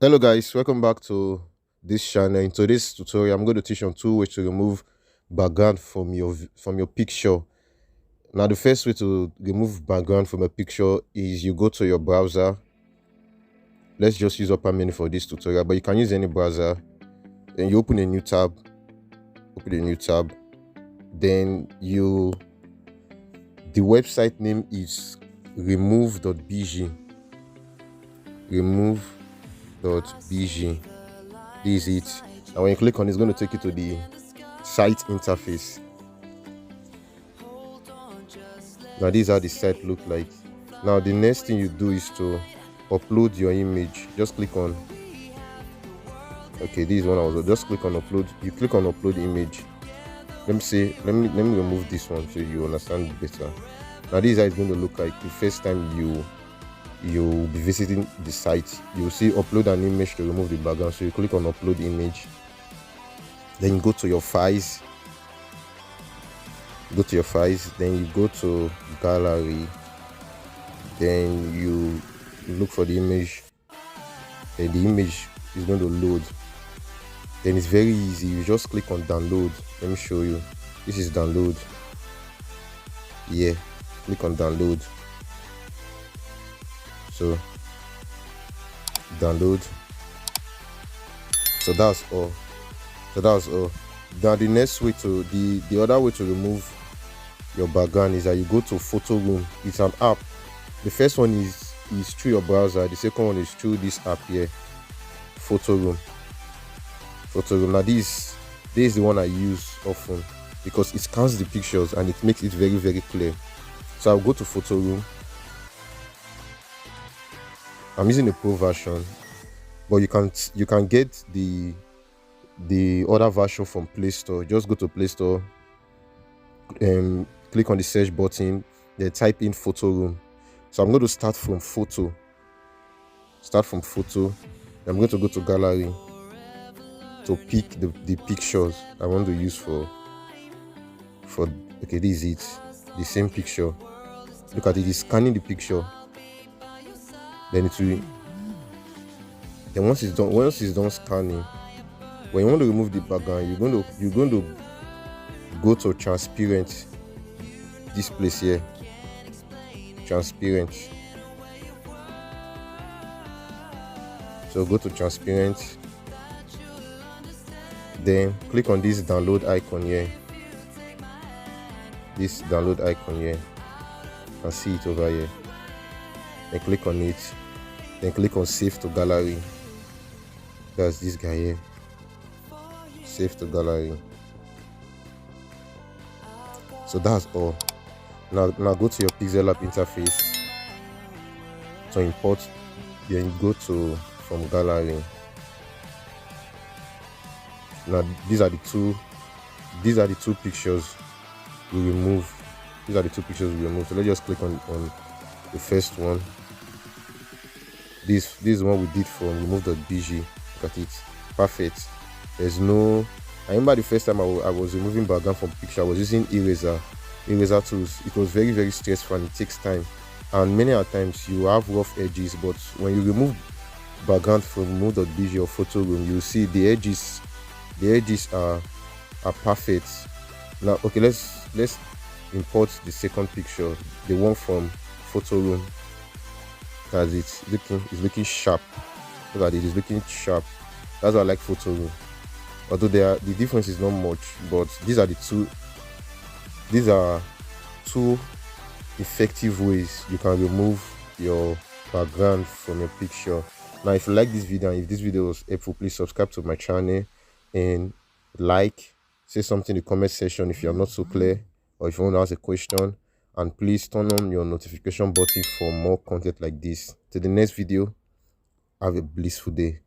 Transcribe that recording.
Hello guys, welcome back to this channel. In today's tutorial, I'm going to teach you on two ways to remove background from your picture. Now, the first way to remove background from a picture is you go to your browser. Let's just use Opera Mini for this tutorial, but you can use any browser. Then you open a new tab. Then the website name is REMOVE.BG. REMOVE.BG. This is it. And when you click on it, it's going to take you to the site interface. Now this is how the site looks like. Now the next thing you do is to upload your image. Just click on, okay, this is one I was, just click on upload. You click on upload image. Let me remove this one so you understand it better. Now this is how it's going to look like the first time you'll be visiting the site. You'll see upload an image to remove the background. So you click on upload image, then you go to your files, then you go to gallery, then you look for the image, then the image is going to load. Then it's very easy, you just click on download. Let me show you. This is download. Yeah, click on download. So download. So that's all. Now the next way to the other way to remove your background is that you go to Photoroom. It's an app. The first one is through your browser. The second one is through this app here, Photoroom. Now this is the one I use often because it scans the pictures and it makes it very, very clear. So I'll go to Photoroom. I'm using the pro version, but you can get the other version from Play Store. Just go to Play Store and click on the search button, then type in Photoroom. So I'm going to start from photo. I'm going to go to gallery to pick the pictures I want to use for okay, this is it, the same picture. Look at it, it's scanning the picture. Then once it's done scanning, when you want to remove the background, you're going to go to transparent, this place here, transparent. So go to transparent, then click on this download icon here. You can see it over here. Then click on it, then click on save to gallery. That's this guy here, save to gallery. So that's all. Now go to your Pixel app interface to import. Then you go to from gallery. Now these are the two pictures we remove. So let's just click on the first one. This is one we did from remove.bg. Look at it, perfect. There's no, I remember the first time I was removing background from picture, I was using eraser tools. It was very, very stressful and it takes time, and many a times you have rough edges, but when you remove background from remove.bg or Photoroom, you see the edges are perfect. Now okay, let's import the second picture, the one from Photoroom. That's it. It's looking sharp. Look at it, it's looking sharp. That's why I like Photoroom. Although the difference is not much, but these are two effective ways you can remove your background from your picture. Now if you like this video and if this video was helpful, please subscribe to my channel and say something in the comment section if you are not so clear, or if you want to ask a question, and please turn on your notification button for more content like this. Till the next video, have a blissful day.